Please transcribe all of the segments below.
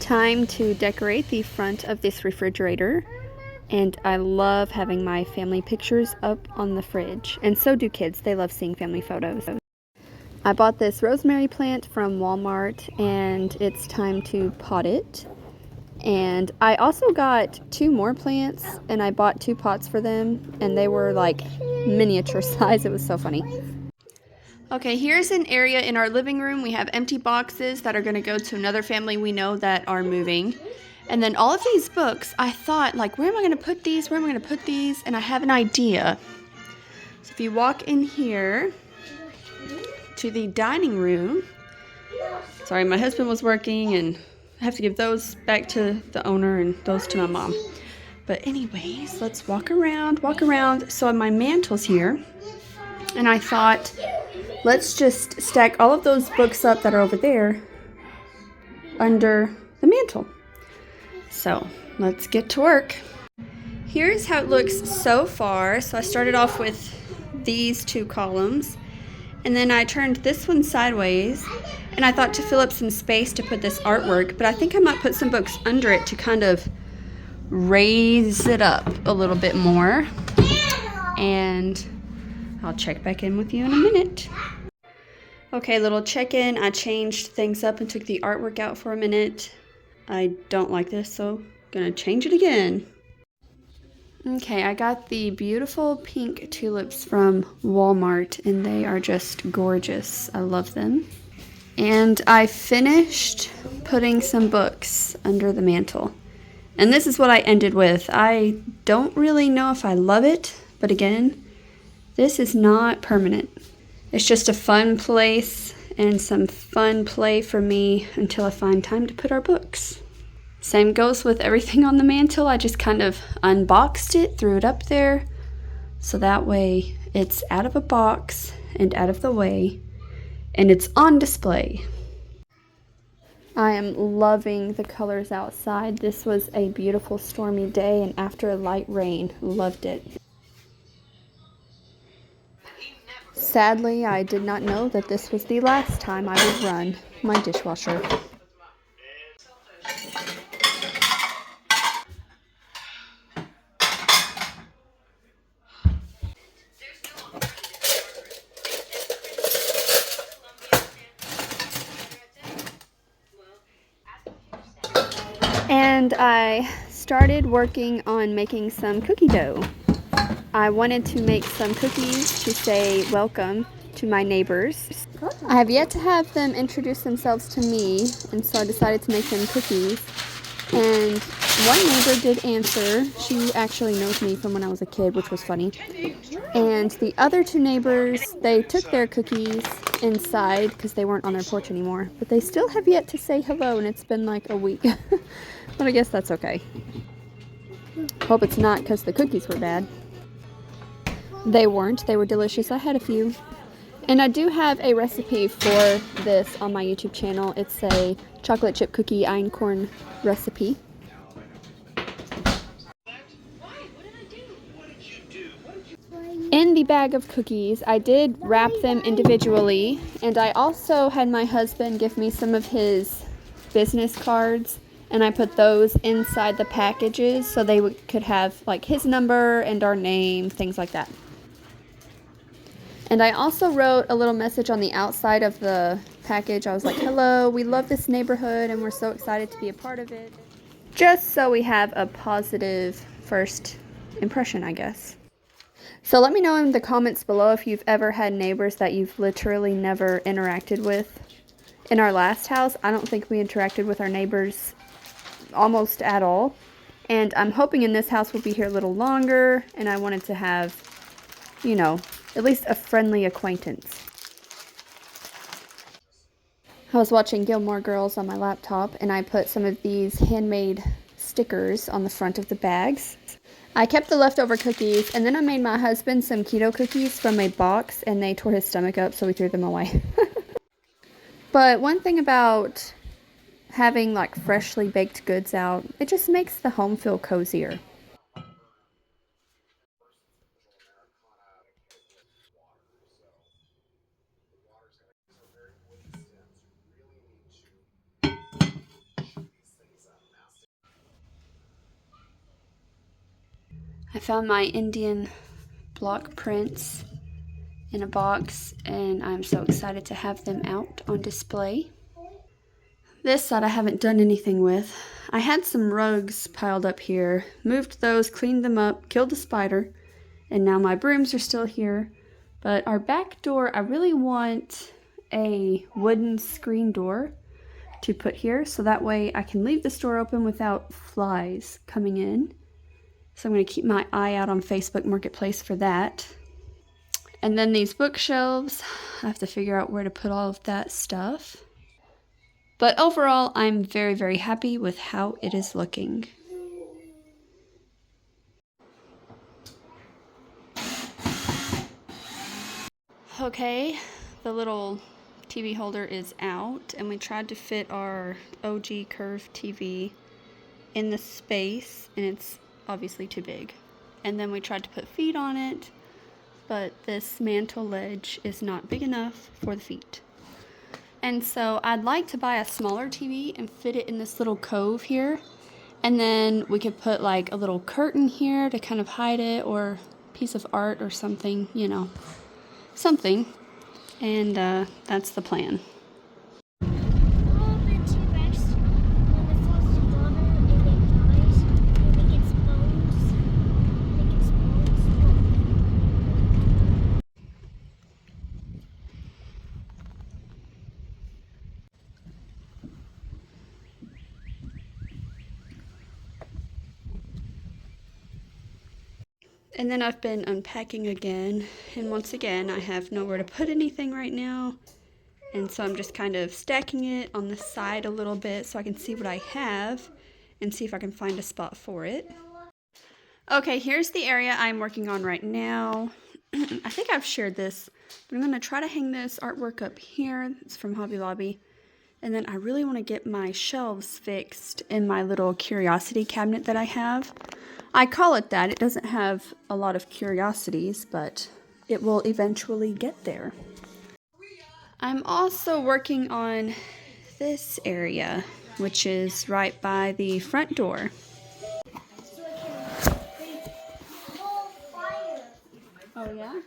time to decorate the front of this refrigerator, and I love having my family pictures up on the fridge, and so do kids. They love seeing family photos. I bought this rosemary plant from Walmart, and it's time to pot it. And I also got 2 more plants, and I bought 2 pots for them, and they were like miniature size. It was so funny. Okay, here's an area in our living room. We have empty boxes that are going to go to another family we know that are moving. And then all of these books, I thought, like, where am I going to put these? Where am I going to put these? And I have an idea. So if you walk in here to the dining room, sorry, my husband was working, and I have to give those back to the owner and those to my mom. But anyways, let's walk around. So my mantle's here, and I thought, let's just stack all of those books up that are over there under the mantle. So let's get to work. Here's how it looks so far. So I started off with these 2 columns, and then I turned this one sideways, and I thought to fill up some space to put this artwork, but I think I might put some books under it to kind of raise it up a little bit more. And I'll check back in with you in a minute. Okay, little check-in. I changed things up and took the artwork out for a minute. I don't like this, so I'm gonna change it again. Okay, I got the beautiful pink tulips from Walmart, and they are just gorgeous. I love them. And I finished putting some books under the mantle. And this is what I ended with. I don't really know if I love it, but again, this is not permanent. It's just a fun place and some fun play for me until I find time to put our books. Same goes with everything on the mantle. I just kind of unboxed it, threw it up there, so that way it's out of a box and out of the way, and it's on display. I am loving the colors outside. This was a beautiful stormy day, and after a light rain, loved it. Sadly, I did not know that this was the last time I would run my dishwasher. And I started working on making some cookie dough. I wanted to make some cookies to say welcome to my neighbors. I have yet to have them introduce themselves to me, and so I decided to make them cookies. And one neighbor did answer. She actually knows me from when I was a kid, which was funny. And the other 2 neighbors, they took their cookies inside because they weren't on their porch anymore. But they still have yet to say hello, and it's been like a week. But I guess that's okay. Hope it's not because the cookies were bad. They weren't. They were delicious. I had a few. And I do have a recipe for this on my YouTube channel. It's a chocolate chip cookie einkorn recipe. In the bag of cookies, I did wrap them individually, and I also had my husband give me some of his business cards, and I put those inside the packages so they could have like his number and our name, things like that. And I also wrote a little message on the outside of the package. I was like, hello, we love this neighborhood and we're so excited to be a part of it. Just so we have a positive first impression, I guess. So let me know in the comments below if you've ever had neighbors that you've literally never interacted with. In our last house, I don't think we interacted with our neighbors almost at all. And I'm hoping in this house we'll be here a little longer, and I wanted to have, you know, at least a friendly acquaintance. I was watching Gilmore Girls on my laptop, and I put some of these handmade stickers on the front of the bags. I kept the leftover cookies, and then I made my husband some keto cookies from a box, and they tore his stomach up, so we threw them away. But one thing about having like freshly baked goods out, it just makes the home feel cozier. I found my Indian block prints in a box, and I'm so excited to have them out on display. This side I haven't done anything with. I had some rugs piled up here, moved those, cleaned them up, killed the spider, and now my brooms are still here. But our back door, I really want a wooden screen door to put here, so that way I can leave this door open without flies coming in. So I'm going to keep my eye out on Facebook Marketplace for that. And then these bookshelves, I have to figure out where to put all of that stuff. But overall, I'm very, very happy with how it is looking. Okay, the little TV holder is out, and we tried to fit our OG curved TV in the space, and it's obviously too big. And then we tried to put feet on it, but this mantle ledge is not big enough for the feet. And so I'd like to buy a smaller TV and fit it in this little cove here. And then we could put like a little curtain here to kind of hide it, or a piece of art or something, you know, something. And that's the plan. And then I've been unpacking again, and once again I have nowhere to put anything right now, and so I'm just kind of stacking it on the side a little bit so I can see what I have and see if I can find a spot for it. Okay, here's the area I'm working on right now. I think I've shared this, but I'm going to try to hang this artwork up here. It's from Hobby Lobby. And then I really want to get my shelves fixed in my little curiosity cabinet that I have. I call it that. It doesn't have a lot of curiosities, but it will eventually get there. I'm also working on this area, which is right by the front door. Oh yeah?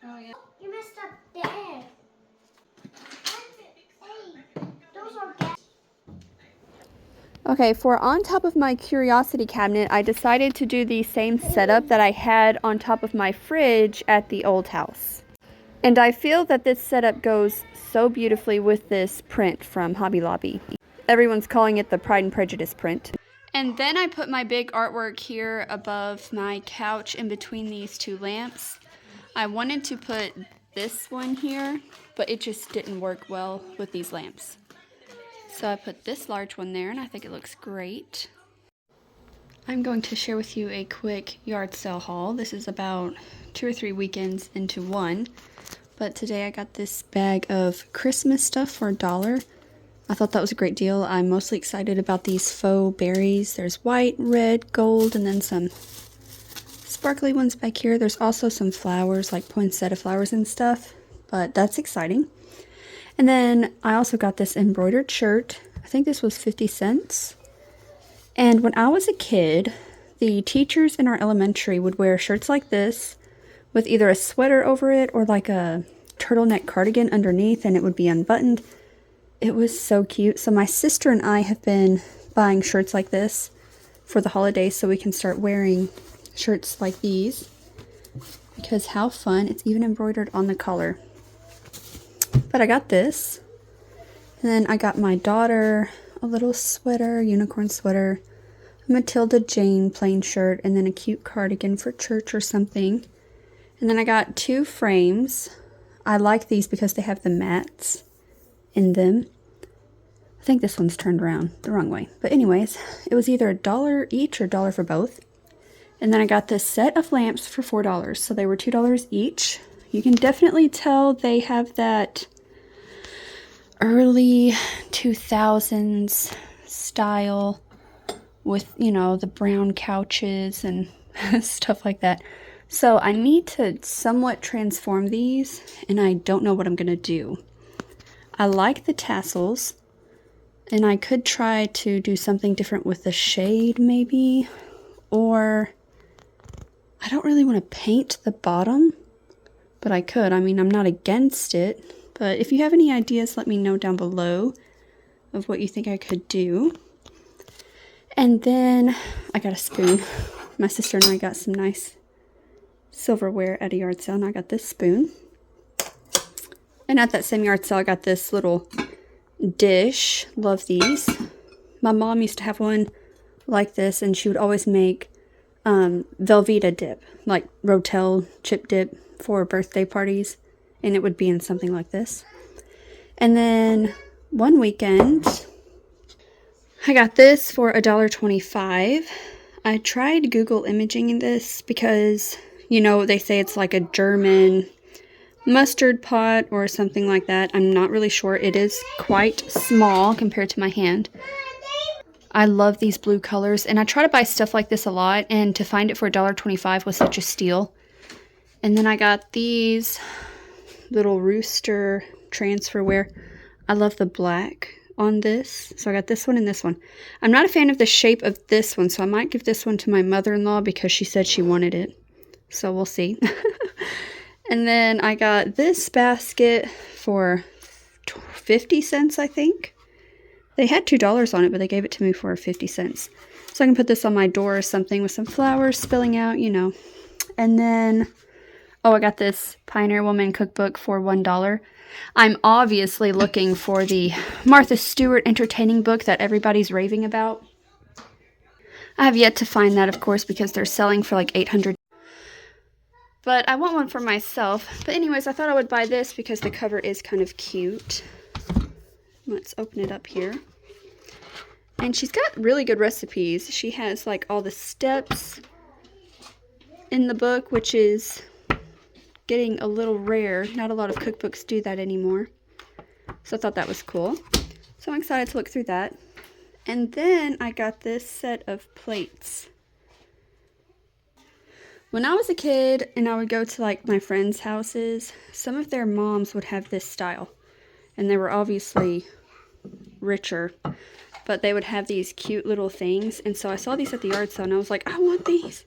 Oh yeah. You messed up the egg. Those are gas. Okay, for on top of my curiosity cabinet, I decided to do the same setup that I had on top of my fridge at the old house. And I feel that this setup goes so beautifully with this print from Hobby Lobby. Everyone's calling it the Pride and Prejudice print. And then I put my big artwork here above my couch in between these two lamps. I wanted to put this one here, but it just didn't work well with these lamps. So I put this large one there, and I think it looks great. I'm going to share with you a quick yard sale haul. This is about 2 or 3 weekends into one. But today I got this bag of Christmas stuff for $1. I thought that was a great deal. I'm mostly excited about these faux berries. There's white, red, gold, and then some sparkly ones back here. There's also some flowers, like poinsettia flowers and stuff, but that's exciting. And then I also got this embroidered shirt. I think this was 50 cents. And when I was a kid, the teachers in our elementary would wear shirts like this with either a sweater over it or like a turtleneck cardigan underneath, and it would be unbuttoned. It was so cute. So my sister and I have been buying shirts like this for the holidays so we can start wearing shirts like these, because how fun. It's even embroidered on the collar. But I got this, and then I got my daughter a little sweater, unicorn sweater, a Matilda Jane plain shirt, and then a cute cardigan for church or something. And then I got 2 frames. I like these because they have the mats in them. I think this one's turned around the wrong way. But anyways, it was either $1 each or $1 for both. And then I got this set of lamps for $4, so they were $2 each. You can definitely tell they have that early 2000s style with, you know, the brown couches and stuff like that. So I need to somewhat transform these, and I don't know what I'm gonna do. I like the tassels, and I could try to do something different with the shade maybe, or I don't really want to paint the bottom, but I could. I mean, I'm not against it, but if you have any ideas, let me know down below of what you think I could do. And then I got a spoon. My sister and I got some nice silverware at a yard sale, and I got this spoon. And at that same yard sale, I got this little dish. Love these. My mom used to have one like this, and she would always make Velveeta dip, like Rotel chip dip for birthday parties, and it would be in something like this. And then one weekend, I got this for $1.25. I tried Google imaging this because, you know, they say it's like a German mustard pot or something like that. I'm not really sure. It is quite small compared to my hand. I love these blue colors, and I try to buy stuff like this a lot, and to find it for $1.25 was such a steal. And then I got these little rooster transferware. I love the black on this, so I got this one and this one. I'm not a fan of the shape of this one, so I might give this one to my mother-in-law because she said she wanted it. So we'll see. And then I got this basket for 50 cents, I think. They had $2 on it, but they gave it to me for 50 cents. So I can put this on my door or something with some flowers spilling out, you know. And then, oh, I got this Pioneer Woman cookbook for $1. I'm obviously looking for the Martha Stewart entertaining book that everybody's raving about. I have yet to find that, of course, because they're selling for like $800. But I want one for myself. But anyways, I thought I would buy this because the cover is kind of cute. Let's open it up here. And she's got really good recipes. She has like all the steps in the book, which is getting a little rare. Not a lot of cookbooks do that anymore. So I thought that was cool. So I'm excited to look through that. And then I got this set of plates. When I was a kid and I would go to like my friends' houses, some of their moms would have this style. And they were obviously richer, but they would have these cute little things. And so I saw these at the yard sale and I was like, I want these.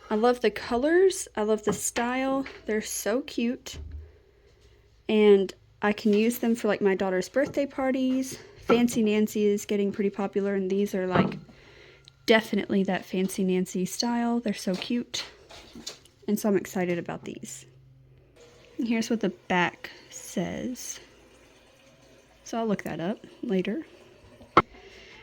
I love the colors. I love the style. They're so cute. And I can use them for like my daughter's birthday parties. Fancy Nancy is getting pretty popular, and these are like definitely that Fancy Nancy style. They're so cute. And so I'm excited about these. And here's what the back says. So I'll look that up later.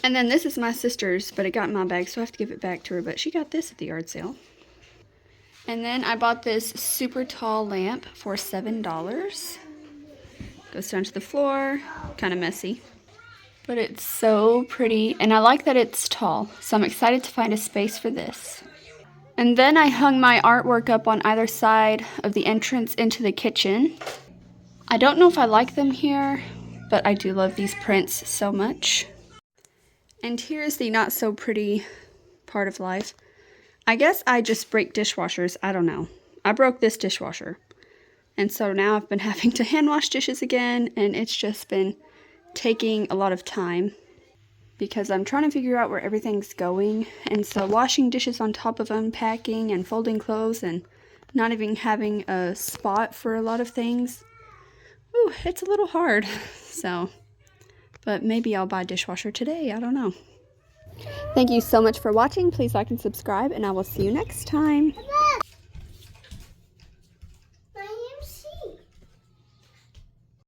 And then this is my sister's, but it got in my bag, so I have to give it back to her. But she got this at the yard sale. And then I bought this super tall lamp for $7. Goes down to the floor. Kind of messy. But it's so pretty. And I like that it's tall. So I'm excited to find a space for this. And then I hung my artwork up on either side of the entrance into the kitchen. I don't know if I like them here, but I do love these prints so much. And here's the not so pretty part of life. I guess I just break dishwashers. I don't know. I broke this dishwasher. And so now I've been having to hand wash dishes again, and it's just been taking a lot of time because I'm trying to figure out where everything's going. And so washing dishes on top of unpacking and folding clothes and not even having a spot for a lot of things. Ooh, it's a little hard. So, but maybe I'll buy a dishwasher today. I don't know. Thank you so much for watching. Please like and subscribe, and I will see you next time.